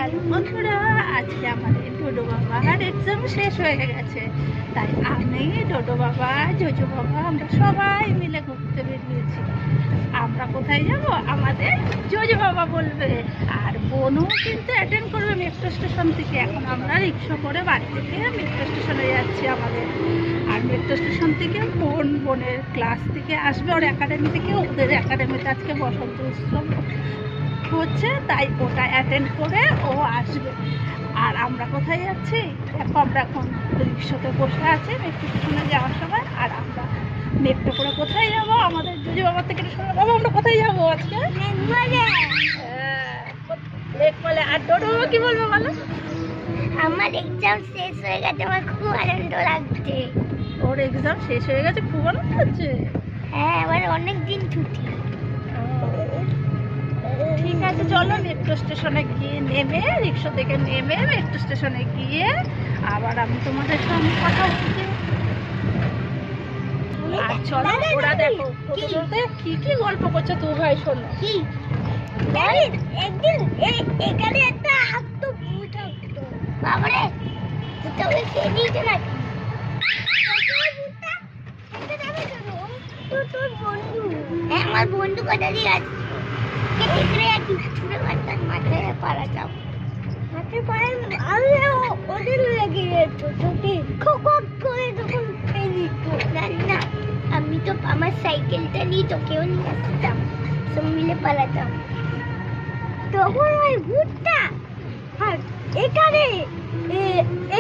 Hello বন্ধুরা, আজকে আমাদের ডোডো বাবার এক্সাম শেষ হয়ে গেছে। তাই আমি, ডোডো বাবা, জোজো বাবা আমরা সবাই মিলে ঘুরতে বেরিয়েছি। আমরা কোথায় যাব আমাদের জোজো বাবা বলবে। আর বোনও কিন্তু অ্যাটেন্ড করবে মেট্রো স্টেশন থেকে। এখন আমরা রিক্সা করে বাড়ি থেকে মেট্রো স্টেশনে যাচ্ছি আমাদের। আর মেট্রো স্টেশন থেকে বোনের ক্লাস থেকে আসবে, ওর একাডেমি থেকে। ওদের একাডেমিতে আজকে বসন্ত উৎসব হচ্ছে, তাই ওটা অ্যাটেন্ড করে ও আসবে। আর আমরা কোথায় যাচ্ছি দেখো, আমরা এখন রিক্সাতে বসে আছি মেট্রো স্টেশনে যাওয়ার সময়। আর আমরা মেট্রো করে কোথায় যাবো আমাদের জুজি বাবার থেকে শোনা। বাবা আমরা কোথায় যাবো আজকে? বলে। আর ডোডো বাবা কি বলবো বলো? আমার এক্সাম শেষ হয়ে গেছে, আমার খুব আনন্দ লাগছে। ওর এক্সাম শেষ হয়ে গেছে, খুব আনন্দ হচ্ছে। হ্যাঁ, আমার অনেক দিন ছুটি। ঠিক আছে, চলো মেট্রো স্টেশনে গিয়ে নেমে, রিক্সা থেকে নেমে মেট্রো স্টেশনে গিয়ে আবার আমি তোমাদের সঙ্গে কথা বলছি। আর চলো, ওরা দেখো কি কি গল্প করছে দু ভাই, শোনো। কি একদিন এখানে একটা হাঁটতো ভূত হাঁটতো। বাবারে, তোকে খেয়ে দিয়েছে নাকি? তোর বন্ধু? হ্যাঁ, আমার বন্ধু কোথা দিয়ে আছে? মাথায় পাড়া যাও, মাথায় পাড়া ওদের লেগে যেত। তোকে খোক করে তখন খেয়ে দিত। না, আমি তো আমার সাইকেলটা নিয়ে তোকেও নিয়ে আসতাম, সব মিলে পালাতাম। তখন ওই ভূতটা আর এখানে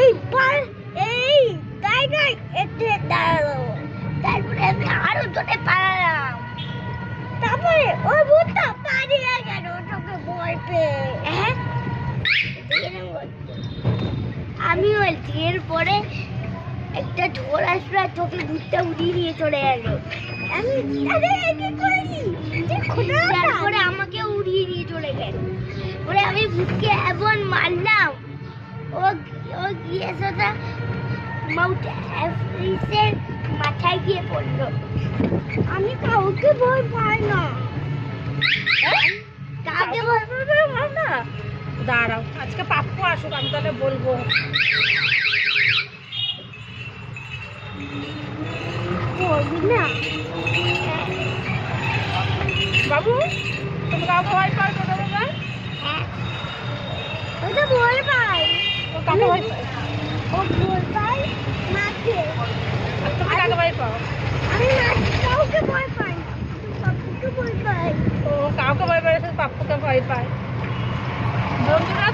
এই জায়গায় এতে দাঁড়ালো। তারপরে আমি আরো জোরে পালালাম। তারপরে ওই ভূতটা পালিয়ে গেল তোকে ভয় পেয়ে। হ্যাঁ, আমি বলছি এরপরে একটা ঝড় আসলো আর তোকে ভূতটা উড়িয়ে নিয়ে চলে গেল। আমি তারপরে আমাকে উড়িয়ে নিয়ে চলে গেল। পরে আমি ভূতকে এমন মারলাম, ও গিয়ে সেটা মাউন্ট এভারেস্টের মাথায় গিয়ে পড়লো। আমি কাউকে ভয় পাই না। কাউকে ভয় পাই না? দাঁড়াও, আজকে পাপ্পু আসুক, আমি তাহলে বলবো। বলবি না? বাবু, তুমি কাউকে ভয় পাও তো? বাবা, হ্যাঁ, ওটা ভয় পাই। ও কাকে ভয় পায়? ও ভয় পাই মাকে। আর তুমি কাকে ভয় পাও? আমি কাউকে ভয় পাই না, পাপ্পুকে ভয় পাই। ও কাউকে ভয় পায়, পাপ্পুকে ভয় পায়। বন্ধুরা